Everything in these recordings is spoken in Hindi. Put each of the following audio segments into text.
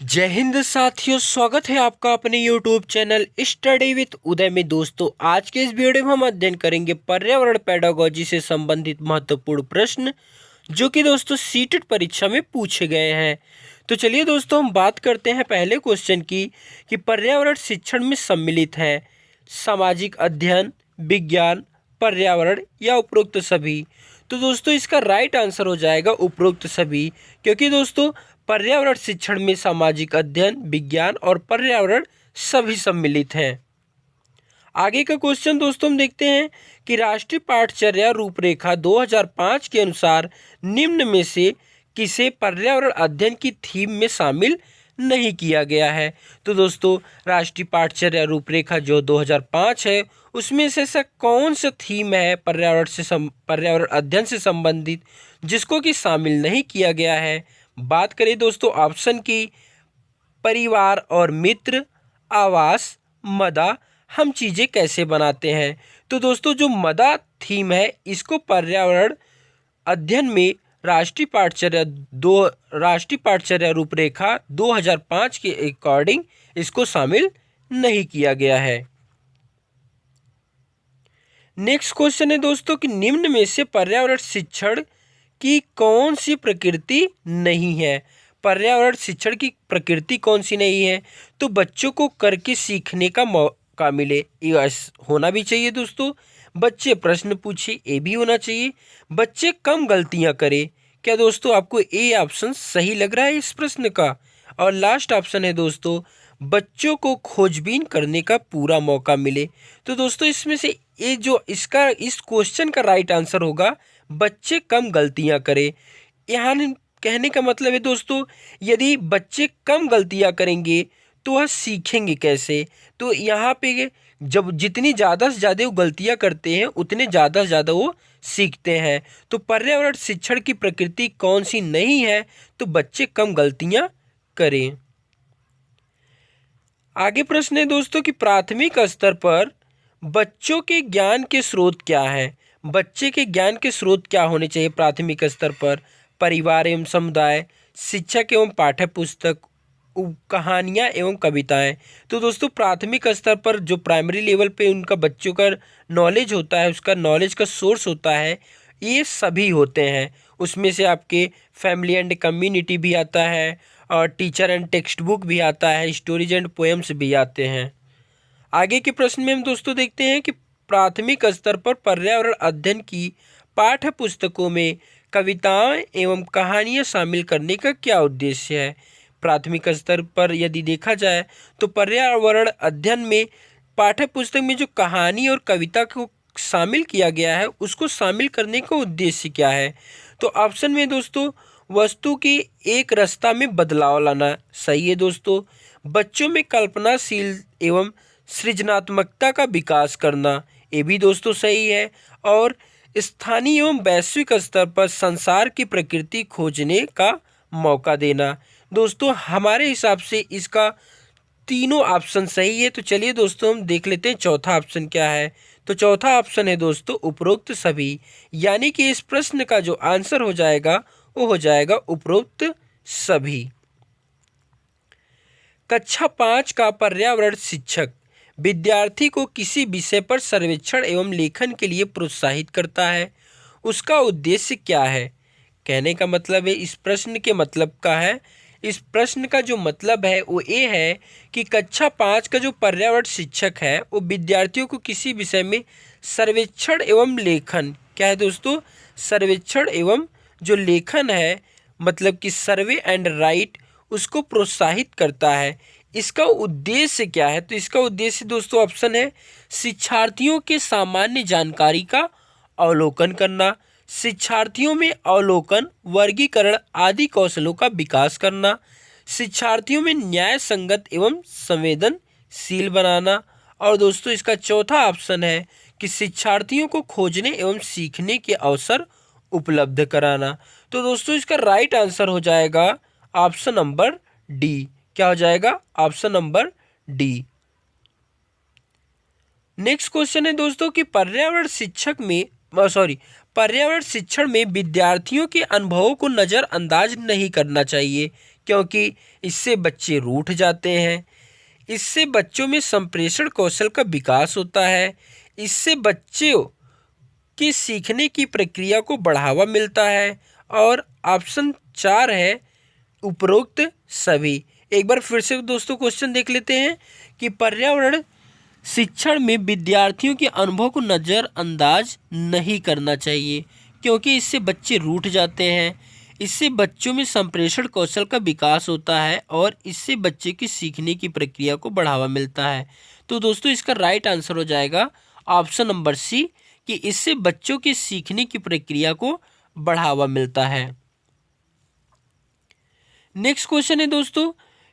जय हिंद साथियों, स्वागत है आपका अपने YouTube चैनल स्टडी विद उदय में। दोस्तों, आज के इस वीडियो में हम अध्ययन करेंगे पर्यावरण पेडागोजी से संबंधित महत्वपूर्ण प्रश्न जो कि दोस्तों सीटेट परीक्षा में पूछे गए हैं। तो चलिए दोस्तों, हम बात करते हैं पहले क्वेश्चन की कि पर्यावरण शिक्षण में सम्मिलित है सामाजिक अध्ययन, विज्ञान, पर्यावरण या उपरोक्त सभी। तो दोस्तों, इसका राइट आंसर हो जाएगा उपरोक्त सभी, क्योंकि दोस्तों पर्यावरण शिक्षण में सामाजिक अध्ययन, विज्ञान और पर्यावरण सभी सम्मिलित हैं। आगे का क्वेश्चन दोस्तों हम देखते हैं कि राष्ट्रीय पाठचर्या रूपरेखा 2005 के अनुसार निम्न में से किसे पर्यावरण अध्ययन की थीम में शामिल नहीं किया गया है। तो दोस्तों, राष्ट्रीय पाठचर्या रूपरेखा जो 2005 है उसमें से ऐसा कौन सा थीम है पर्यावरण अध्ययन से संबंधित जिसको कि शामिल नहीं किया गया है। बात करें दोस्तों ऑप्शन की, परिवार और मित्र, आवास, मदा, हम चीज़ें कैसे बनाते हैं। तो दोस्तों, जो मदा थीम है इसको पर्यावरण अध्ययन में राष्ट्रीय पाठचर्या रूपरेखा 2005 के अकॉर्डिंग इसको शामिल नहीं किया गया है। नेक्स्ट क्वेश्चन है दोस्तों कि निम्न में से पर्यावरण शिक्षण की कौन सी प्रकृति नहीं है। पर्यावरण शिक्षण की प्रकृति कौन सी नहीं है। तो बच्चों को करके सीखने का मौका मिले, ये होना भी चाहिए दोस्तों। बच्चे प्रश्न पूछे, ये भी होना चाहिए। बच्चे कम गलतियां करें, क्या दोस्तों आपको ए ऑप्शन सही लग रहा है इस प्रश्न का। और लास्ट ऑप्शन है दोस्तों, बच्चों को खोजबीन करने का पूरा मौका मिले। तो दोस्तों, इसमें से ये जो इस क्वेश्चन का राइट आंसर होगा बच्चे कम गलतियां करें। यहाँ कहने का मतलब है दोस्तों, यदि बच्चे कम गलतियां करेंगे तो वह सीखेंगे कैसे। तो यहाँ पे जब जितनी ज़्यादा से ज़्यादा वो गलतियां करते हैं उतने ज़्यादा से ज़्यादा वो सीखते हैं। तो पर्यावरण शिक्षण की प्रकृति कौन सी नहीं है, तो बच्चे कम गलतियां करें। आगे प्रश्न है दोस्तों कि प्राथमिक स्तर पर बच्चों के ज्ञान के स्रोत क्या है। बच्चे के ज्ञान के स्रोत क्या होने चाहिए प्राथमिक स्तर पर। परिवार एवं समुदाय, शिक्षक एवं पाठ्य पुस्तक, कहानियाँ एवं कविताएं। तो दोस्तों, प्राथमिक स्तर पर जो प्राइमरी लेवल पे उनका बच्चों का नॉलेज होता है, उसका नॉलेज का सोर्स होता है, ये सभी होते हैं। उसमें से आपके फैमिली एंड कम्युनिटी भी आता है और टीचर एंड टेक्स्ट बुक भी आता है, स्टोरीज एंड पोएम्स भी आते हैं। आगे के प्रश्न में हम दोस्तों देखते हैं कि प्राथमिक स्तर पर पर्यावरण अध्ययन की पाठ्य पुस्तकों में कविताएं एवं कहानियां शामिल करने का क्या उद्देश्य है। प्राथमिक स्तर पर यदि देखा जाए तो पर्यावरण अध्ययन में पाठ्य पुस्तक में जो कहानी और कविता को शामिल किया गया है उसको शामिल करने का उद्देश्य क्या है। तो ऑप्शन में दोस्तों, वस्तु की एक रास्ता में बदलाव लाना सही है दोस्तों। बच्चों में कल्पनाशील एवं सृजनात्मकता का विकास करना, ये भी दोस्तों सही है। और स्थानीय एवं वैश्विक स्तर पर संसार की प्रकृति खोजने का मौका देना। दोस्तों, हमारे हिसाब से इसका तीनों ऑप्शन सही है। तो चलिए दोस्तों, हम देख लेते हैं चौथा ऑप्शन क्या है। तो चौथा ऑप्शन है दोस्तों उपरोक्त सभी, यानी कि इस प्रश्न का जो आंसर हो जाएगा वो हो जाएगा उपरोक्त सभी। कक्षा 5 का पर्यावरण शिक्षक विद्यार्थी को किसी विषय पर सर्वेक्षण एवं लेखन के लिए प्रोत्साहित करता है, उसका उद्देश्य क्या है। कहने का मतलब है, इस प्रश्न के मतलब का है, इस प्रश्न का जो मतलब है वो ये है कि कक्षा 5 का जो पर्यावरण शिक्षक है वो विद्यार्थियों को किसी विषय में सर्वेक्षण एवं लेखन, क्या है दोस्तों, सर्वेक्षण एवं जो लेखन है मतलब कि सर्वे एंड राइट, उसको प्रोत्साहित करता है। इसका उद्देश्य क्या है। तो इसका उद्देश्य दोस्तों ऑप्शन है, शिक्षार्थियों के सामान्य जानकारी का अवलोकन करना, शिक्षार्थियों में अवलोकन, वर्गीकरण आदि कौशलों का विकास करना, शिक्षार्थियों में न्याय संगत एवं संवेदनशील बनाना। और दोस्तों, इसका चौथा ऑप्शन है कि शिक्षार्थियों को खोजने एवं सीखने के अवसर उपलब्ध कराना। तो दोस्तों, इसका राइट आंसर हो जाएगा ऑप्शन नंबर डी। क्या हो जाएगा, option number D. Next question है दोस्तों कि पर्यावरण शिक्षण में विद्यार्थियों के अनुभवों को नज़रअंदाज नहीं करना चाहिए, क्योंकि इससे बच्चे रूठ जाते हैं। इससे बच्चों में संप्रेषण कौशल का विकास होता है। इससे बच्चों की सीखने की प्रक्रिया को बढ़ावा मिलता है। और ऑप्शन 4 है उपरोक्त सभी। एक बार फिर से दोस्तों क्वेश्चन देख लेते हैं कि पर्यावरण शिक्षण में विद्यार्थियों के अनुभव को नज़रअंदाज नहीं करना चाहिए, क्योंकि इससे बच्चे रूठ जाते हैं। इससे बच्चों में संप्रेषण कौशल का विकास होता है और इससे बच्चे की सीखने की प्रक्रिया को बढ़ावा मिलता है। तो दोस्तों इसका राइट आंसर हो जाएगा ऑप्शन नंबर सी, कि इससे बच्चों की सीखने की प्रक्रिया को बढ़ावा मिलता है। नेक्स्ट क्वेश्चन है दोस्तों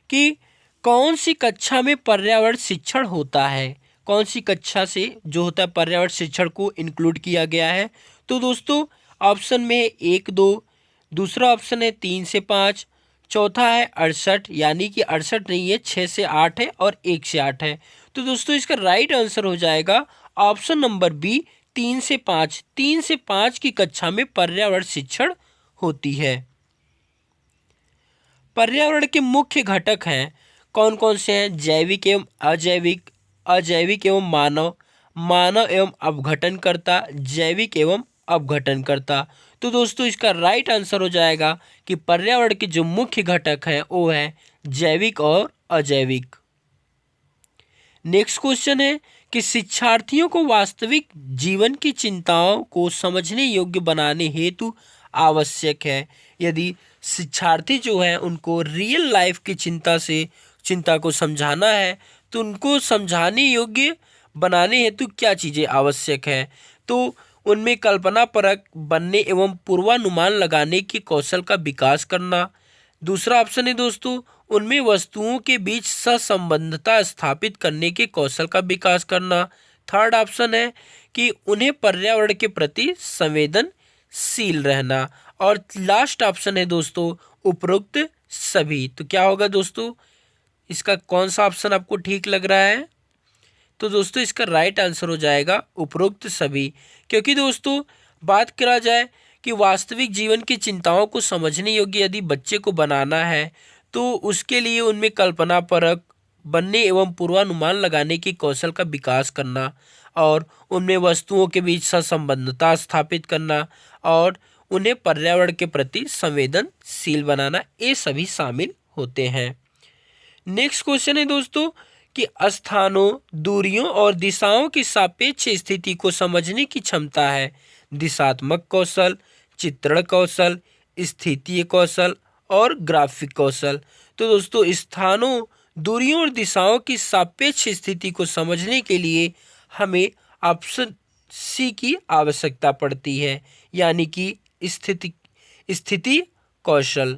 कि कौन सी कक्षा में पर्यावरण शिक्षण होता है। कौन सी कक्षा से जो होता है पर्यावरण शिक्षण को इंक्लूड किया गया है। तो दोस्तों ऑप्शन में है 1-2, दूसरा ऑप्शन है 3 से 5, चौथा है 68, यानी कि 68 नहीं है, 6 से 8 है और 1 से 8 है। तो दोस्तों इसका राइट आंसर हो जाएगा ऑप्शन नंबर बी, 3 से 5। 3 से 5 की कक्षा में पर्यावरण शिक्षण होती है। पर्यावरण के मुख्य घटक हैं कौन कौन से हैं? जैविक एवं अजैविक, अजैविक एवं मानव, मानव एवं अपघटनकर्ता, जैविक एवं अपघटनकर्ता। तो दोस्तों इसका राइट आंसर हो जाएगा कि पर्यावरण के जो मुख्य घटक हैं वो है जैविक और अजैविक। नेक्स्ट क्वेश्चन है कि शिक्षार्थियों को वास्तविक जीवन की चिंताओं को समझने योग्य बनाने हेतु आवश्यक है। यदि शिक्षार्थी जो है उनको रियल लाइफ की चिंता को समझाना है तो उनको समझाने योग्य बनाने हेतु क्या चीज़ें आवश्यक है? तो उनमें कल्पनापरक बनने एवं पूर्वानुमान लगाने के कौशल का विकास करना। दूसरा ऑप्शन है दोस्तों उनमें वस्तुओं के बीच सहसंबंधता स्थापित करने के कौशल का विकास करना। थर्ड ऑप्शन है कि उन्हें पर्यावरण के प्रति संवेदनशील रहना। और लास्ट ऑप्शन है दोस्तों उपरोक्त सभी। तो क्या होगा दोस्तों, इसका कौन सा ऑप्शन आपको ठीक लग रहा है? तो दोस्तों इसका राइट आंसर हो जाएगा उपरोक्त सभी। क्योंकि दोस्तों बात करा जाए कि वास्तविक जीवन की चिंताओं को समझने योग्य यदि बच्चे को बनाना है तो उसके लिए उनमें कल्पनापरक बनने एवं पूर्वानुमान लगाने की कौशल का विकास करना और उनमें वस्तुओं के बीच सहसंबंधता स्थापित करना और उन्हें पर्यावरण के प्रति संवेदनशील बनाना, ये सभी शामिल होते हैं। नेक्स्ट क्वेश्चन है दोस्तों कि स्थानों, दूरियों और दिशाओं की सापेक्ष स्थिति को समझने की क्षमता है दिशात्मक कौशल, चित्रण कौशल, स्थितीय कौशल और ग्राफिक कौशल। तो दोस्तों स्थानों, दूरियों और दिशाओं की सापेक्ष स्थिति को समझने के लिए हमें ऑप्शन सी की आवश्यकता पड़ती है, यानी कि स्थिति कौशल।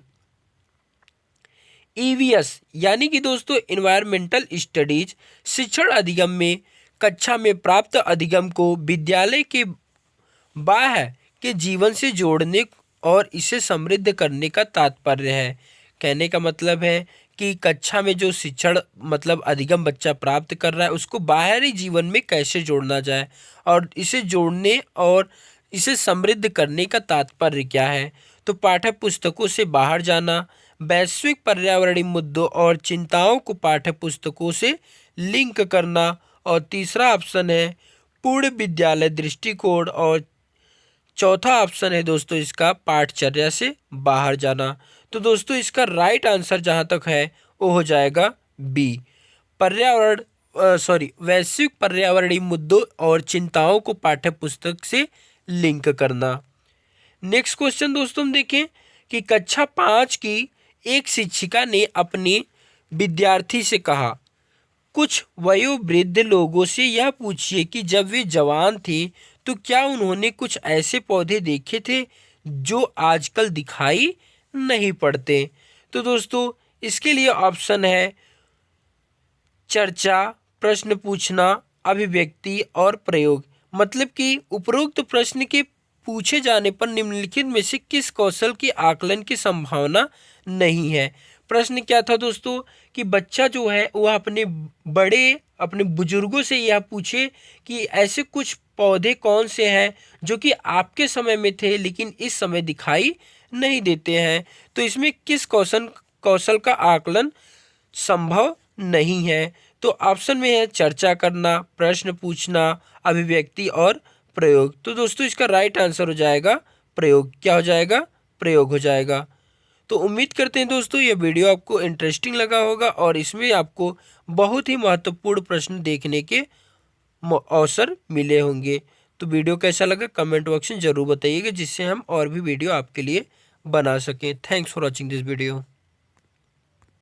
ईवीएस यानी कि दोस्तों इन्वायरमेंटल स्टडीज शिक्षण अधिगम में कक्षा में प्राप्त अधिगम को विद्यालय के बाह्य के जीवन से जोड़ने और इसे समृद्ध करने का तात्पर्य है। कहने का मतलब है कि कक्षा में जो शिक्षण मतलब अधिगम बच्चा प्राप्त कर रहा है उसको बाहरी जीवन में कैसे जोड़ना जाए और इसे जोड़ने और इसे समृद्ध करने का तात्पर्य क्या है। तो पाठ्य पुस्तकों से बाहर जाना, वैश्विक पर्यावरणीय मुद्दों और चिंताओं को पाठ्य पुस्तकों से लिंक करना और तीसरा ऑप्शन है पूर्ण विद्यालय दृष्टिकोण और चौथा ऑप्शन है दोस्तों इसका पाठचर्या से बाहर जाना। तो दोस्तों इसका राइट आंसर जहाँ तक है वो हो जाएगा बी, वैश्विक पर्यावरणीय मुद्दों और चिंताओं को पाठ्य पुस्तक से लिंक करना। नेक्स्ट क्वेश्चन दोस्तों हम देखें कि कक्षा 5 की एक शिक्षिका ने अपने विद्यार्थी से कहा, कुछ वयोवृद्ध लोगों से यह पूछिए कि जब वे जवान थे तो क्या उन्होंने कुछ ऐसे पौधे देखे थे जो आजकल दिखाई नहीं पड़ते। तो दोस्तों इसके लिए ऑप्शन है चर्चा, प्रश्न पूछना, अभिव्यक्ति और प्रयोग। मतलब कि उपरोक्त प्रश्न के पूछे जाने पर निम्नलिखित में से किस कौशल के आकलन की संभावना नहीं है। प्रश्न क्या था दोस्तों कि बच्चा जो है वह अपने बुजुर्गों से यह पूछे कि ऐसे कुछ पौधे कौन से हैं जो कि आपके समय में थे लेकिन इस समय दिखाई नहीं देते हैं। तो इसमें किस कौशल का आकलन संभव नहीं है। तो ऑप्शन में है चर्चा करना, प्रश्न पूछना, अभिव्यक्ति और प्रयोग। तो दोस्तों इसका राइट आंसर हो जाएगा प्रयोग। क्या हो जाएगा? प्रयोग हो जाएगा। तो उम्मीद करते हैं दोस्तों ये वीडियो आपको इंटरेस्टिंग लगा होगा और इसमें आपको बहुत ही महत्वपूर्ण प्रश्न देखने के अवसर मिले होंगे। तो वीडियो कैसा लगा कमेंट बॉक्स में ज़रूर बताइएगा, जिससे हम और भी वीडियो आपके लिए बना सकें। Thanks for watching this video.